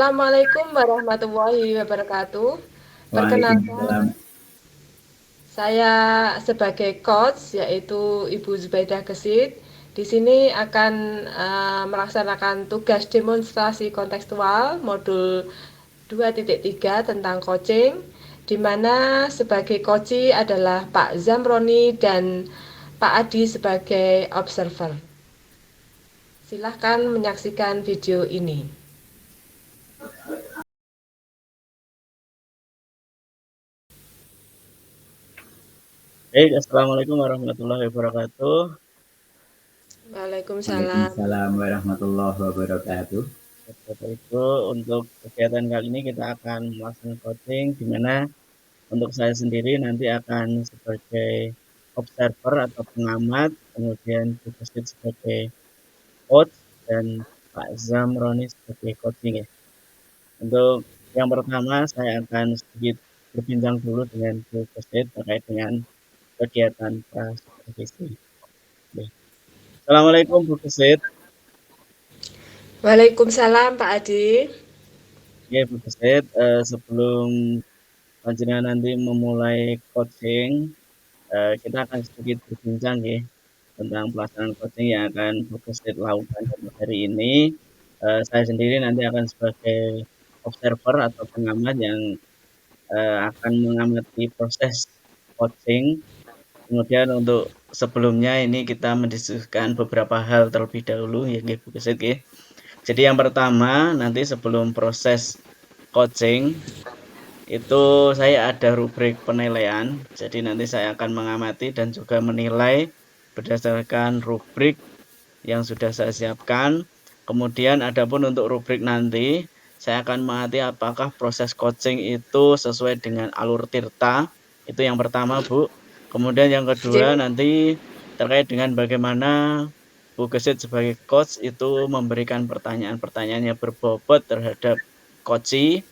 Assalamualaikum warahmatullahi wabarakatuh. Perkenalkan, Waalaikumsalam. saya sebagai coach yaitu Ibu Zubaidah Gesit. Di sini akan melaksanakan tugas demonstrasi kontekstual modul 2.3 tentang coaching, di mana sebagai coach adalah Pak Zamroni dan Pak Adi sebagai observer. Silahkan menyaksikan video ini. Baik, Assalamualaikum warahmatullahi wabarakatuh. Waalaikumsalam. Waalaikumsalam warahmatullahi wabarakatuh. Bapak Ibu, untuk kegiatan kali ini kita akan melaksanakan coaching, di mana untuk saya sendiri nanti akan sebagai observer atau pengamat, kemudian Bu Kesit sebagai coach, dan Pak Zamroni sebagai coaching ya. Untuk yang pertama, saya akan sedikit berbincang dulu dengan Bu Kesit terkait dengan kegiatan prasupervisi. Assalamualaikum Bu Kesit. Waalaikumsalam Pak Adi. Ya, Bu Kesit, sebelum panjenengan nanti memulai coaching, kita akan sedikit berbincang ya tentang pelaksanaan coaching yang akan Bu Kesit lakukan hari ini. Saya sendiri nanti akan sebagai observer atau pengamat yang akan mengamati proses coaching. Kemudian untuk sebelumnya ini kita mendiskusikan beberapa hal terlebih dahulu ya Bu Kesit ya. Jadi yang pertama nanti sebelum proses coaching itu saya ada rubrik penilaian. Jadi nanti saya akan mengamati dan juga menilai berdasarkan rubrik yang sudah saya siapkan. Kemudian adapun untuk rubrik nanti saya akan mengamati apakah proses coaching itu sesuai dengan alur tirta. Itu yang pertama, Bu. Kemudian yang kedua nanti terkait dengan bagaimana Bu Gesit sebagai coach itu memberikan pertanyaan-pertanyaan yang berbobot terhadap coachee.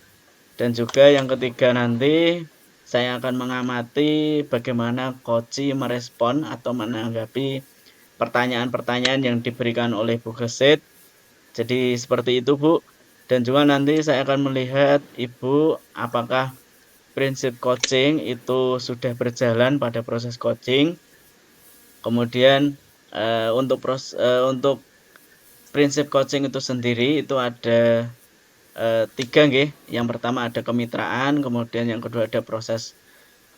Dan juga yang ketiga nanti saya akan mengamati bagaimana coachee merespon atau menanggapi pertanyaan-pertanyaan yang diberikan oleh Bu Gesit. Jadi seperti itu Bu. Dan juga nanti saya akan melihat Ibu apakah prinsip coaching itu sudah berjalan pada proses coaching. Kemudian untuk prinsip coaching itu sendiri itu ada tiga nggih. Yang pertama ada kemitraan, kemudian yang kedua ada proses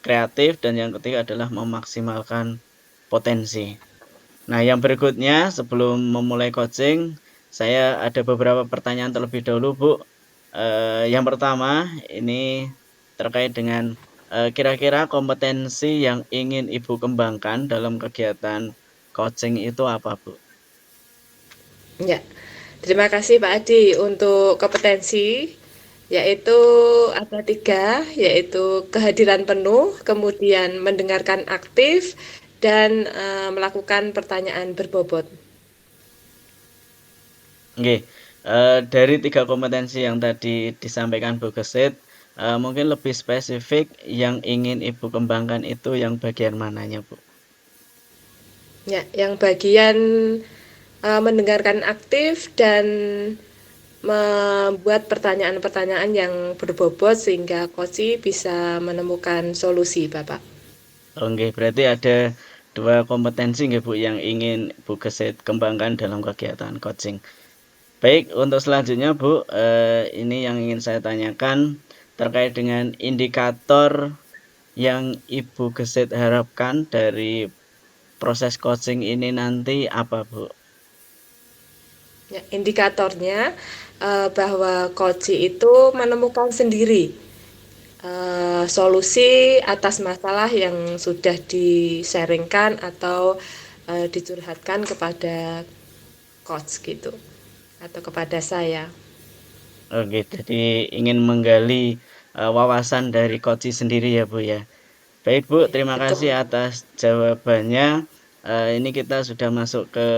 kreatif, dan yang ketiga adalah memaksimalkan potensi. Nah, yang berikutnya sebelum memulai coaching, saya ada beberapa pertanyaan terlebih dahulu, Bu. Yang pertama ini terkait dengan kira-kira kompetensi yang ingin Ibu kembangkan dalam kegiatan coaching itu apa, Bu? Ya, terima kasih Pak Adi untuk kompetensi, yaitu ada tiga, yaitu kehadiran penuh, kemudian mendengarkan aktif, dan melakukan pertanyaan berbobot. Oke, dari tiga kompetensi yang tadi disampaikan Bu Gesit, mungkin lebih spesifik yang ingin Ibu kembangkan itu yang bagian mananya, Bu? Ya, yang bagian mendengarkan aktif dan membuat pertanyaan-pertanyaan yang berbobot sehingga coach bisa menemukan solusi, Bapak. Oke, berarti ada dua kompetensi nggih Bu yang ingin Bu Gesit kembangkan dalam kegiatan coaching. Baik, untuk selanjutnya Bu, ini yang ingin saya tanyakan terkait dengan indikator yang Ibu Gesit harapkan dari proses coaching ini nanti apa, Bu? Ya, indikatornya bahwa coach itu menemukan sendiri solusi atas masalah yang sudah di-sharingkan atau dicurhatkan kepada coach gitu atau kepada saya. Oke, jadi ingin menggali wawasan dari coach sendiri ya Bu ya. Baik Bu, Ya, terima betul. kasih atas jawabannya. Ini kita sudah masuk ke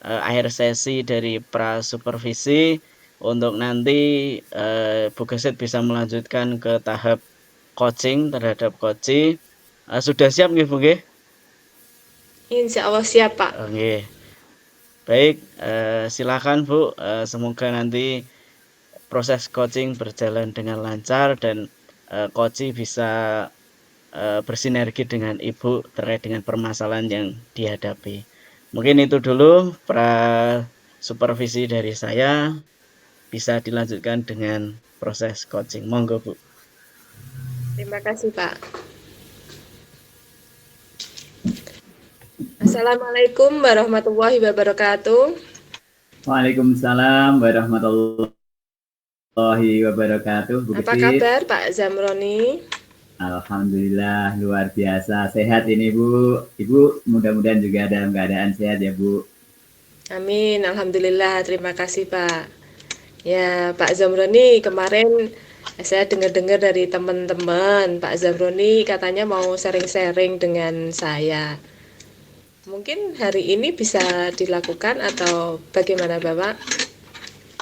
akhir sesi dari prasupervisi. Untuk nanti Bu Gesit bisa melanjutkan ke tahap coaching terhadap coachee. Sudah siap nggih Bu nggih? Insya Allah siap Pak. Oke. Baik, silakan Bu. Semoga nanti proses coaching berjalan dengan lancar dan coach bisa bersinergi dengan Ibu terkait dengan permasalahan yang dihadapi. Mungkin itu dulu supervisi dari saya, bisa dilanjutkan dengan proses coaching. Monggo Bu. Terima kasih Pak. Assalamualaikum warahmatullahi wabarakatuh. Waalaikumsalam warahmatullahi wabarakatuh. Bu Apa Gesit. kabar Pak Zamroni? Alhamdulillah luar biasa sehat ini Bu. Ibu mudah-mudahan juga dalam keadaan sehat ya Bu. Amin, alhamdulillah. Terima kasih Pak. Ya Pak Zamroni, kemarin saya dengar-dengar dari teman-teman Pak Zamroni katanya mau sharing-sharing dengan saya. Mungkin hari ini bisa dilakukan atau bagaimana Bapak?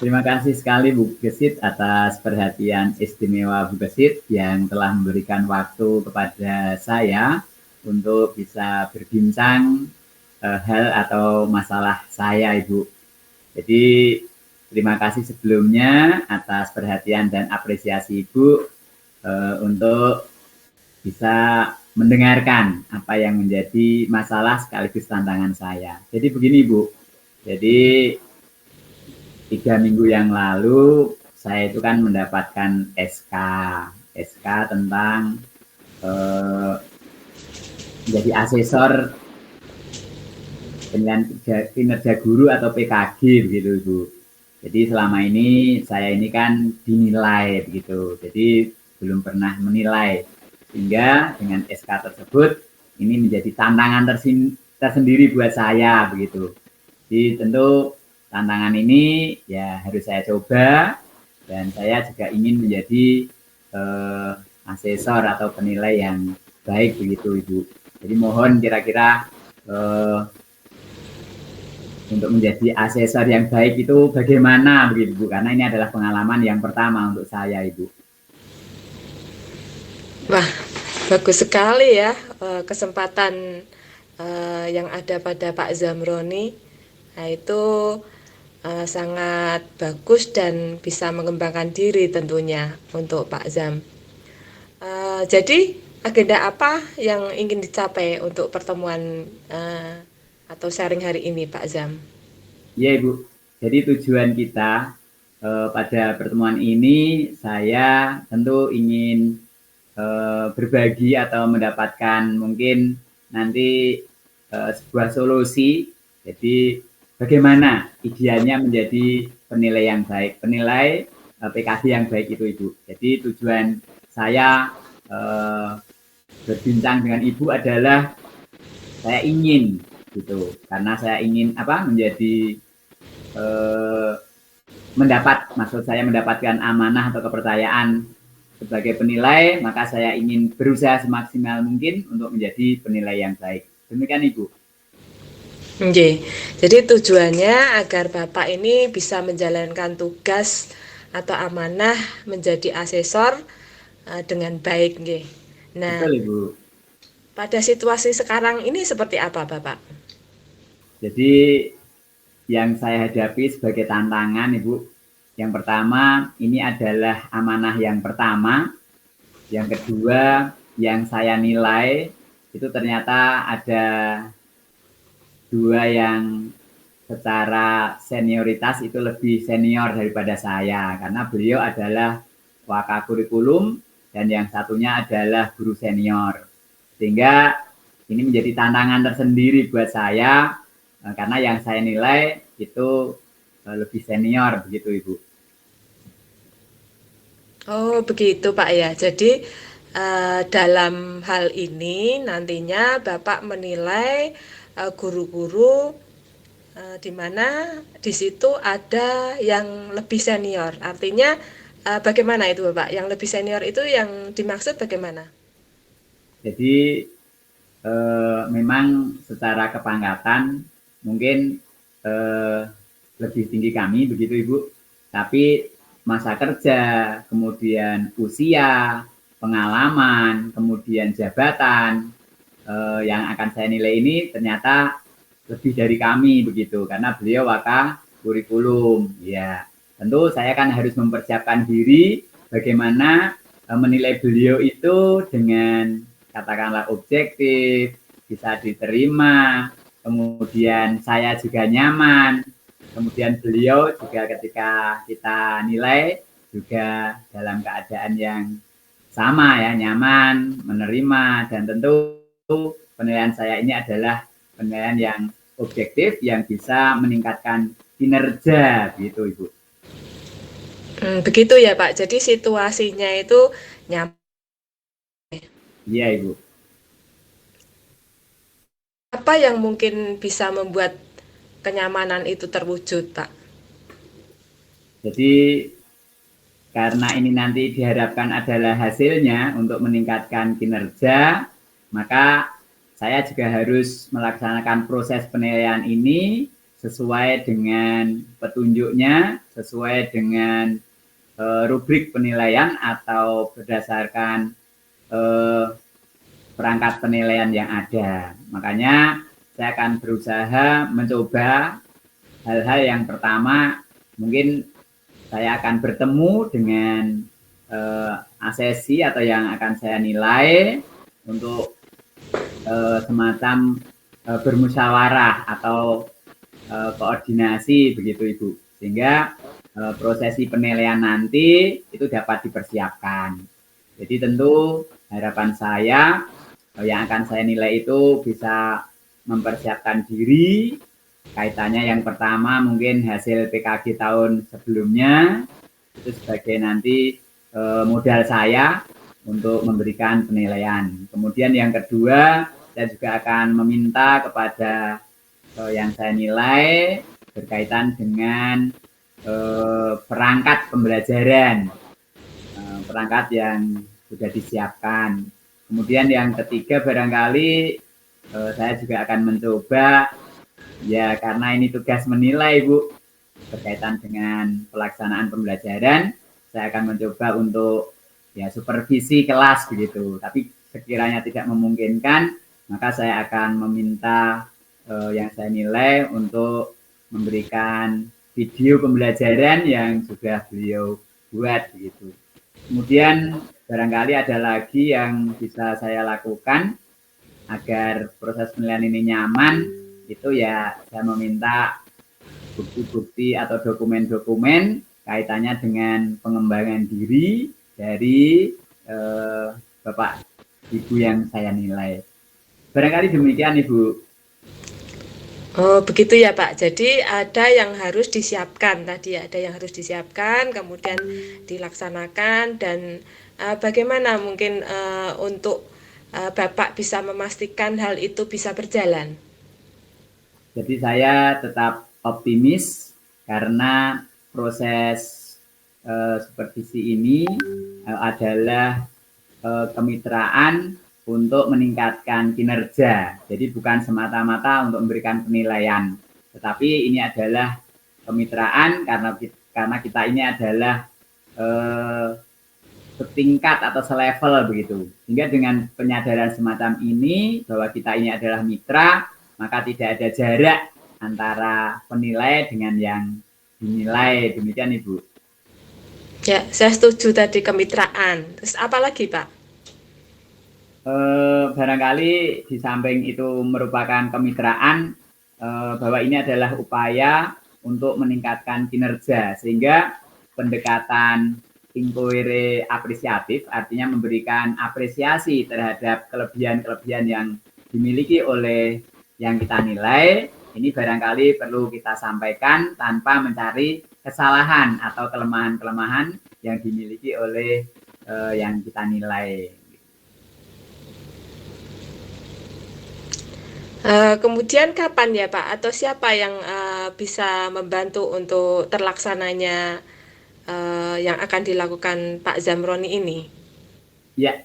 Terima kasih sekali Bu Gesit atas perhatian istimewa Bu Gesit yang telah memberikan waktu kepada saya untuk bisa berbincang hal atau masalah saya Ibu. Jadi terima kasih sebelumnya atas perhatian dan apresiasi Ibu untuk bisa mendengarkan apa yang menjadi masalah sekaligus tantangan saya. Jadi begini Bu, jadi 3 minggu yang lalu saya itu kan mendapatkan SK tentang menjadi asesor penilaian kinerja guru atau PKG begitu Bu. Jadi selama ini saya ini kan dinilai begitu. Jadi belum pernah menilai. Sehingga dengan SK tersebut ini menjadi tantangan tersendiri buat saya begitu. Jadi tentu tantangan ini ya harus saya coba dan saya juga ingin menjadi asesor atau penilai yang baik begitu Ibu. Jadi mohon kira-kira untuk menjadi asesor yang baik itu bagaimana begitu Bu? Karena ini adalah pengalaman yang pertama untuk saya Ibu. Wah, bagus sekali ya kesempatan yang ada pada Pak Zamroni. Nah, itu sangat bagus dan bisa mengembangkan diri tentunya untuk Pak Zam. Jadi agenda apa yang ingin dicapai untuk pertemuan atau sharing hari ini Pak Zam? Iya Ibu, jadi tujuan kita pada pertemuan ini saya tentu ingin berbagi atau mendapatkan mungkin nanti sebuah solusi. Jadi bagaimana idealnya menjadi penilai yang baik, penilai PKG yang baik itu Ibu. Jadi tujuan saya berbincang dengan Ibu adalah saya ingin gitu, karena saya ingin menjadi maksud saya mendapatkan amanah atau kepercayaan sebagai penilai, maka saya ingin berusaha semaksimal mungkin untuk menjadi penilai yang baik. Demikian Ibu. Oke, jadi tujuannya agar Bapak ini bisa menjalankan tugas atau amanah menjadi asesor dengan baik. Nggih. Nah, betul Ibu. Pada situasi sekarang ini seperti apa Bapak? Jadi yang saya hadapi sebagai tantangan Ibu, yang pertama ini adalah amanah yang pertama, yang kedua yang saya nilai itu ternyata ada 2 yang secara senioritas itu lebih senior daripada saya, karena beliau adalah wakakurikulum dan yang satunya adalah guru senior. Sehingga ini menjadi tantangan tersendiri buat saya karena yang saya nilai itu lebih senior begitu Ibu. Oh begitu Pak ya. Jadi dalam hal ini nantinya Bapak menilai guru-guru di mana di situ ada yang lebih senior. Artinya bagaimana itu Bapak? Yang lebih senior itu yang dimaksud bagaimana? Jadi memang secara kepangkatan mungkin lebih tinggi kami begitu Ibu. Tapi masa kerja, kemudian usia, pengalaman, kemudian jabatan yang akan saya nilai ini ternyata lebih dari kami begitu, karena beliau waka kurikulum ya. tentu saya kan harus mempersiapkan diri bagaimana menilai beliau itu dengan katakanlah objektif, bisa diterima, kemudian saya juga nyaman, kemudian beliau juga ketika kita nilai juga dalam keadaan yang sama ya, nyaman, menerima, dan tentu penilaian saya ini adalah penilaian yang objektif yang bisa meningkatkan kinerja gitu Ibu. Begitu ya Pak, jadi situasinya itu nyaman. Iya Ibu. Apa yang mungkin bisa membuat kenyamanan itu terwujud Pak? Jadi karena ini nanti diharapkan adalah hasilnya untuk meningkatkan kinerja, maka saya juga harus melaksanakan proses penilaian ini sesuai dengan petunjuknya, sesuai dengan rubrik penilaian atau berdasarkan perangkat penilaian yang ada. Makanya saya akan berusaha mencoba hal-hal yang pertama, mungkin saya akan bertemu dengan asesi atau yang akan saya nilai untuk semacam bermusyawarah atau koordinasi begitu Ibu, sehingga prosesi penilaian nanti itu dapat dipersiapkan. Jadi tentu harapan saya yang akan saya nilai itu bisa mempersiapkan diri. Kaitannya yang pertama mungkin hasil PKG tahun sebelumnya, itu sebagai nanti modal saya untuk memberikan penilaian. Kemudian yang kedua, saya juga akan meminta kepada yang saya nilai berkaitan dengan perangkat pembelajaran, perangkat yang sudah disiapkan. Kemudian yang ketiga barangkali saya juga akan mencoba, ya karena ini tugas menilai Bu, berkaitan dengan pelaksanaan pembelajaran, saya akan mencoba untuk ya supervisi kelas begitu. Tapi sekiranya tidak memungkinkan, maka saya akan meminta yang saya nilai untuk memberikan video pembelajaran yang sudah beliau buat begitu. Kemudian barangkali ada lagi yang bisa saya lakukan agar proses penilaian ini nyaman, itu ya saya meminta bukti-bukti atau dokumen-dokumen kaitannya dengan pengembangan diri dari Bapak Ibu yang saya nilai. Barangkali demikian Ibu. Oh begitu ya Pak, jadi ada yang harus disiapkan tadi, ada yang harus disiapkan, kemudian dilaksanakan, dan bagaimana mungkin untuk Bapak bisa memastikan hal itu bisa berjalan? Jadi saya tetap optimis karena proses supervisi ini adalah kemitraan untuk meningkatkan kinerja. Jadi bukan semata-mata untuk memberikan penilaian, tetapi ini adalah kemitraan karena kita ini adalah setingkat atau selevel begitu. Sehingga dengan penyadaran semacam ini bahwa kita ini adalah mitra, maka tidak ada jarak antara penilai dengan yang dinilai. Demikian Ibu. Ya, saya setuju tadi kemitraan. Terus apa lagi Pak? Barangkali di samping itu merupakan kemitraan, bahwa ini adalah upaya untuk meningkatkan kinerja, sehingga pendekatan inquiry apresiatif artinya memberikan apresiasi terhadap kelebihan-kelebihan yang dimiliki oleh yang kita nilai, ini barangkali perlu kita sampaikan tanpa mencari kesalahan atau kelemahan-kelemahan yang dimiliki oleh yang kita nilai. Kemudian kapan ya Pak, atau siapa yang bisa membantu untuk terlaksananya yang akan dilakukan Pak Zamroni ini? Ya,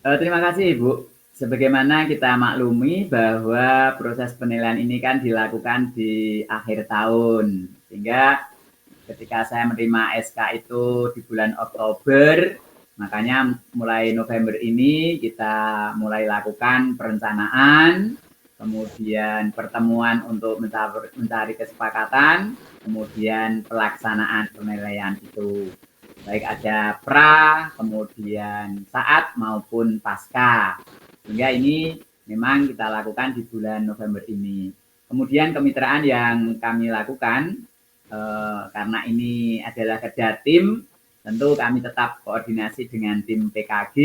terima kasih Ibu. Sebagaimana kita maklumi bahwa proses penilaian ini kan dilakukan di akhir tahun, sehingga ketika saya menerima SK itu di bulan Oktober, makanya mulai November ini kita mulai lakukan perencanaan, kemudian pertemuan untuk mencari kesepakatan, kemudian pelaksanaan penilaian itu. Baik ada pra, kemudian saat maupun pasca. Sehingga ini memang kita lakukan di bulan November ini. Kemudian kemitraan yang kami lakukan, karena ini adalah kerja tim, tentu kami tetap koordinasi dengan tim PKG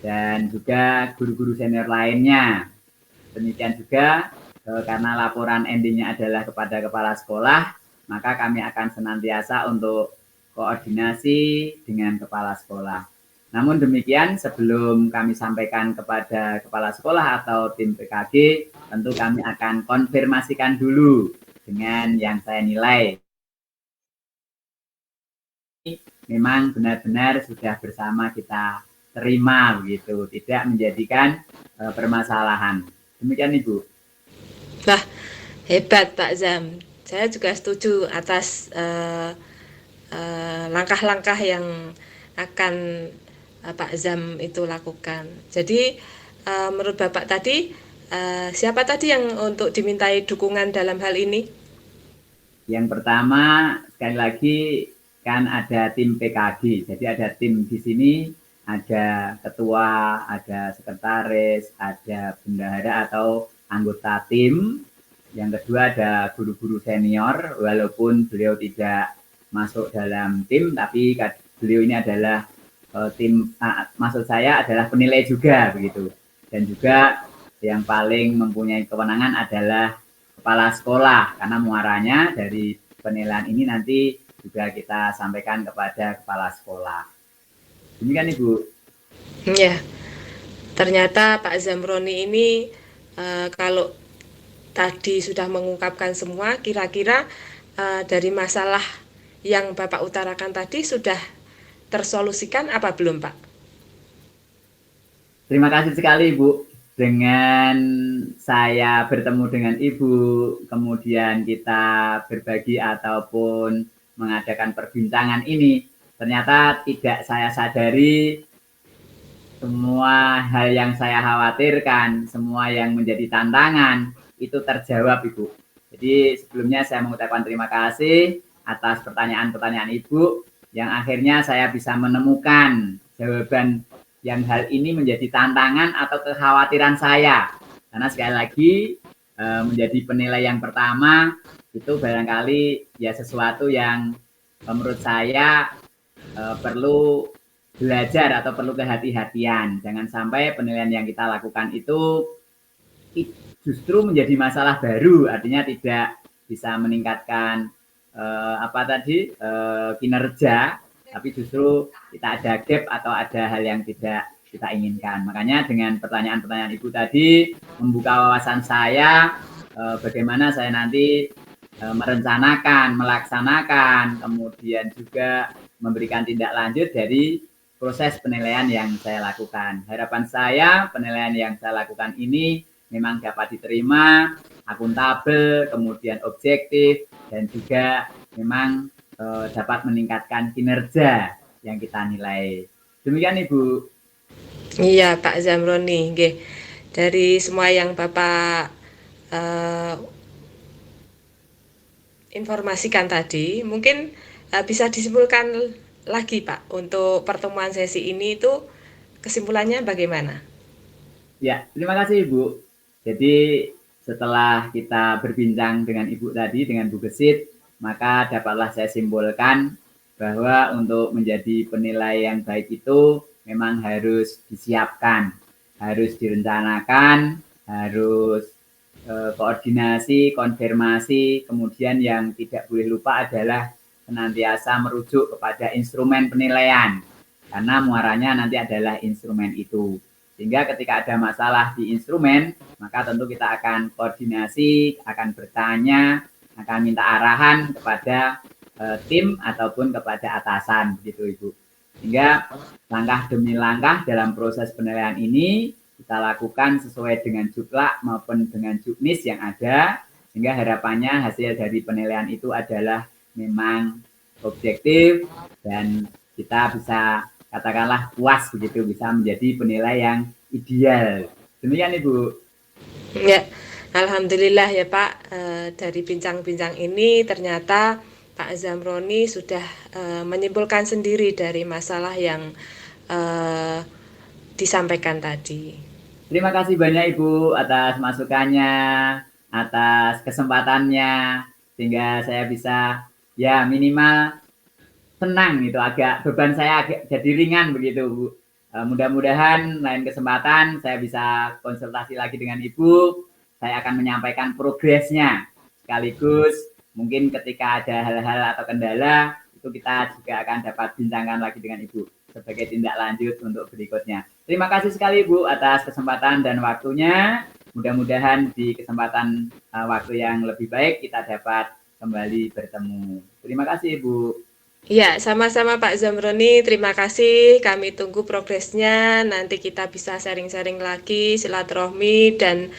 dan juga guru-guru senior lainnya. Demikian juga karena laporan endingnya adalah kepada kepala sekolah, maka kami akan senantiasa untuk koordinasi dengan kepala sekolah. Namun demikian, sebelum kami sampaikan kepada kepala sekolah atau tim PKG, tentu kami akan konfirmasikan dulu dengan yang saya nilai. Memang benar-benar sudah bersama kita terima begitu, tidak menjadikan permasalahan. Demikian Ibu. Wah, hebat Pak Zam. Saya juga setuju atas langkah-langkah yang akan Pak Zam itu lakukan. Jadi menurut Bapak tadi, siapa tadi yang untuk dimintai dukungan dalam hal ini? Yang pertama, sekali lagi kan ada tim PKG. Jadi ada tim di sini, ada ketua, ada sekretaris, ada bendahara atau anggota tim. Yang kedua ada guru-guru senior, walaupun beliau tidak masuk dalam tim, tapi beliau ini adalah tim, maksud saya adalah penilai juga begitu. Dan juga yang paling mempunyai kewenangan adalah kepala sekolah, karena muaranya dari penilaian ini nanti juga kita sampaikan kepada kepala sekolah. Demikian Ibu. Ya, ternyata Pak Zamroni ini kalau tadi sudah mengungkapkan semua, kira-kira dari masalah yang Bapak utarakan tadi sudah tersolusikan apa belum Pak? Terima kasih sekali Ibu. Dengan saya bertemu dengan Ibu, kemudian kita berbagi ataupun mengadakan perbincangan ini, ternyata tidak saya sadari semua hal yang saya khawatirkan, semua yang menjadi tantangan, itu terjawab Ibu. Jadi sebelumnya saya mengucapkan terima kasih atas pertanyaan-pertanyaan Ibu, yang akhirnya saya bisa menemukan jawaban yang hal ini menjadi tantangan atau kekhawatiran saya. Karena sekali lagi menjadi penilai yang pertama itu barangkali ya sesuatu yang menurut saya perlu belajar atau perlu kehati-hatian. Jangan sampai penilaian yang kita lakukan itu justru menjadi masalah baru, artinya tidak bisa meningkatkan kinerja, tapi justru kita ada gap atau ada hal yang tidak kita inginkan. Makanya dengan pertanyaan-pertanyaan Ibu tadi membuka wawasan saya bagaimana saya nanti merencanakan, melaksanakan, kemudian juga memberikan tindak lanjut dari proses penilaian yang saya lakukan. Harapan saya penilaian yang saya lakukan ini memang dapat diterima, akuntabel, kemudian objektif, dan juga memang dapat meningkatkan kinerja yang kita nilai. Demikian Ibu. Iya Pak Zamroni, nggih. Dari semua yang Bapak informasikan tadi, mungkin bisa disimpulkan lagi Pak untuk pertemuan sesi ini itu kesimpulannya bagaimana? Ya, terima kasih Ibu. Jadi setelah kita berbincang dengan Ibu tadi, dengan Bu Gesit, maka dapatlah saya simpulkan bahwa untuk menjadi penilai yang baik itu memang harus disiapkan, harus direncanakan, harus koordinasi, konfirmasi, kemudian yang tidak boleh lupa adalah senantiasa merujuk kepada instrumen penilaian, karena muaranya nanti adalah instrumen itu. Sehingga ketika ada masalah di instrumen, maka tentu kita akan koordinasi, akan bertanya, akan minta arahan kepada tim ataupun kepada atasan, begitu Ibu. Sehingga langkah demi langkah dalam proses penilaian ini kita lakukan sesuai dengan juklak maupun dengan juknis yang ada, sehingga harapannya hasil dari penilaian itu adalah memang objektif dan kita bisa katakanlah puas begitu, bisa menjadi penilai yang ideal. Demikian Ibu. Ya, alhamdulillah ya Pak, dari bincang-bincang ini ternyata Pak Zamroni sudah menyimpulkan sendiri dari masalah yang eh, disampaikan tadi. Terima kasih banyak Ibu atas masukannya, atas kesempatannya, sehingga saya bisa ya minimal senang gitu, agak beban saya agak jadi ringan begitu Bu. Mudah-mudahan lain kesempatan saya bisa konsultasi lagi dengan Ibu. Saya akan menyampaikan progresnya. Sekaligus mungkin ketika ada hal-hal atau kendala itu kita juga akan dapat bincangkan lagi dengan Ibu sebagai tindak lanjut untuk berikutnya. Terima kasih sekali Bu atas kesempatan dan waktunya. Mudah-mudahan di kesempatan waktu yang lebih baik kita dapat kembali bertemu. Terima kasih Bu. Ya, sama-sama Pak Zamroni. Terima kasih. Kami tunggu progresnya. Nanti kita bisa sharing-sharing lagi, silaturahmi, dan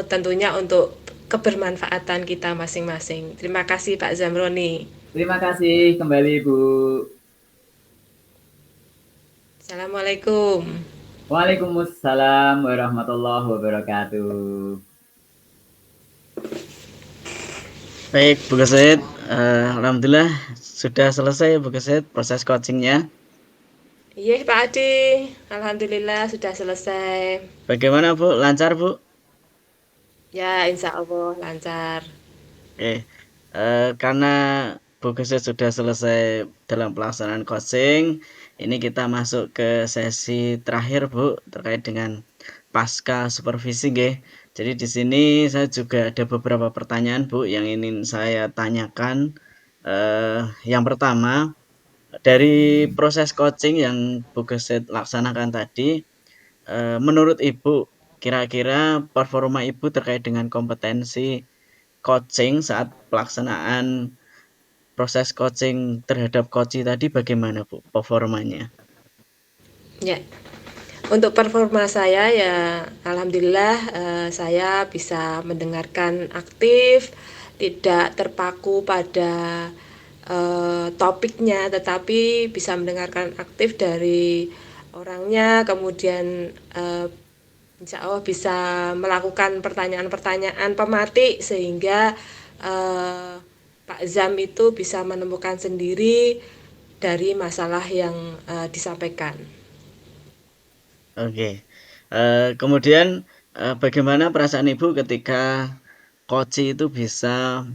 tentunya untuk kebermanfaatan kita masing-masing. Terima kasih Pak Zamroni. Terima kasih kembali Bu. Assalamualaikum. Waalaikumsalam warahmatullahi wabarakatuh. Baik, Bu Gesit, alhamdulillah sudah selesai Bu Gesit proses coachingnya. Iya Pak Adi, alhamdulillah sudah selesai. Bagaimana Bu? Lancar Bu? Ya, insya Allah lancar. Oke, karena Bu Gesit sudah selesai dalam pelaksanaan coaching, ini kita masuk ke sesi terakhir Bu terkait dengan pasca supervisi nggih. Jadi di sini saya juga ada beberapa pertanyaan Bu yang ingin saya tanyakan. Yang pertama, dari proses coaching yang Bu Gesit laksanakan tadi, menurut Ibu, kira-kira performa Ibu terkait dengan kompetensi coaching saat pelaksanaan proses coaching terhadap coachee tadi bagaimana Bu performanya? Ya, untuk performa saya ya alhamdulillah saya bisa mendengarkan aktif, tidak terpaku pada topiknya, tetapi bisa mendengarkan aktif dari orangnya, kemudian insya Allah bisa melakukan pertanyaan-pertanyaan pematik sehingga Pak Zam itu bisa menemukan sendiri dari masalah yang disampaikan. Oke. Kemudian bagaimana perasaan Ibu ketika coachee itu bisa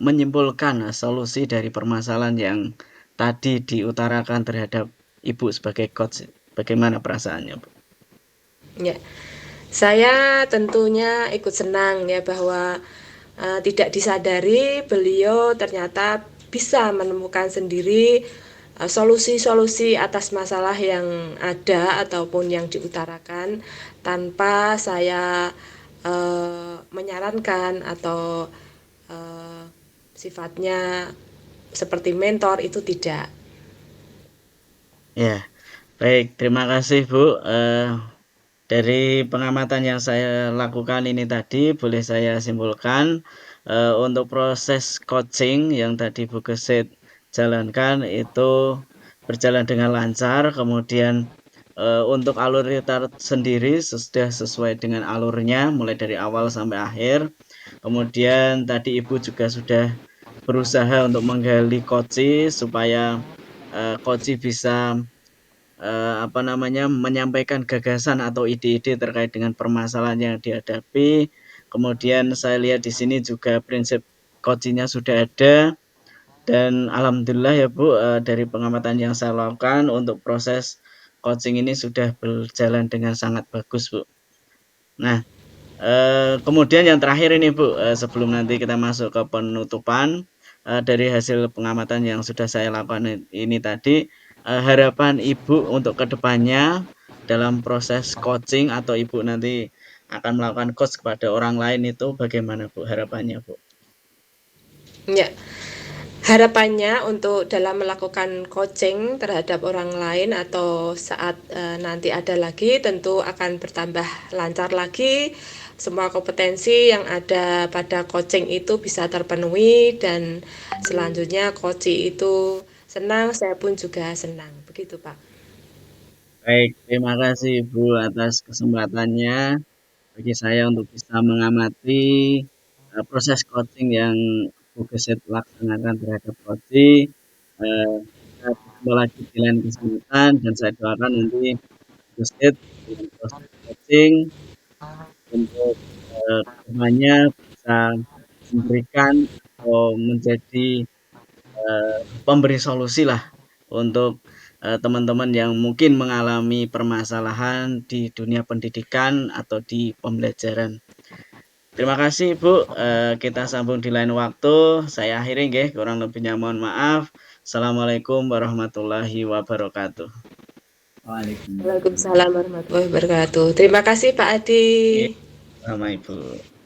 menyimpulkan solusi dari permasalahan yang tadi diutarakan terhadap Ibu sebagai coach? Bagaimana perasaannya, Bu? Ya, saya tentunya ikut senang ya bahwa tidak disadari beliau ternyata bisa menemukan sendiri solusi-solusi atas masalah yang ada ataupun yang diutarakan tanpa saya menyarankan atau sifatnya seperti mentor itu tidak. Ya, baik. Terima kasih, Bu. Dari pengamatan yang saya lakukan ini tadi, boleh saya simpulkan untuk proses coaching yang tadi Bu Gesit jalankan itu berjalan dengan lancar. Kemudian untuk alur retard sendiri sudah sesuai dengan alurnya, mulai dari awal sampai akhir. Kemudian tadi Ibu juga sudah berusaha untuk menggali coachee supaya coachee bisa menyampaikan gagasan atau ide-ide terkait dengan permasalahan yang dihadapi. Kemudian saya lihat di sini juga prinsip coachingnya sudah ada dan alhamdulillah ya Bu, dari pengamatan yang saya lakukan untuk proses coaching ini sudah berjalan dengan sangat bagus Bu. Nah, kemudian yang terakhir ini Bu, sebelum nanti kita masuk ke penutupan, dari hasil pengamatan yang sudah saya lakukan ini tadi, harapan Ibu untuk kedepannya dalam proses coaching atau Ibu nanti akan melakukan coach kepada orang lain itu bagaimana Bu harapannya Bu? Ya, harapannya untuk dalam melakukan coaching terhadap orang lain atau saat nanti ada lagi tentu akan bertambah lancar lagi. Semua kompetensi yang ada pada coaching itu bisa terpenuhi dan selanjutnya coaching itu senang, saya pun juga senang. Begitu, Pak. Baik, terima kasih Ibu atas kesempatannya. bagi saya untuk bisa mengamati proses coaching yang Bu Gesit laksanakan terhadap coaching. Kita bertemu lagi di lain kesempatan dan saya doakan nanti Bu Gesit dengan proses coaching untuk kedepannya bisa memberikan atau menjadi pemberi solusi lah untuk teman-teman yang mungkin mengalami permasalahan di dunia pendidikan atau di pembelajaran. Terima kasih Bu, kita sambung di lain waktu. Saya akhiri nggih, kurang lebihnya mohon maaf. Assalamualaikum warahmatullahi wabarakatuh. Waalaikumsalam. Waalaikumsalam warahmatullahi wabarakatuh. Terima kasih Pak Adi. Sama Ibu.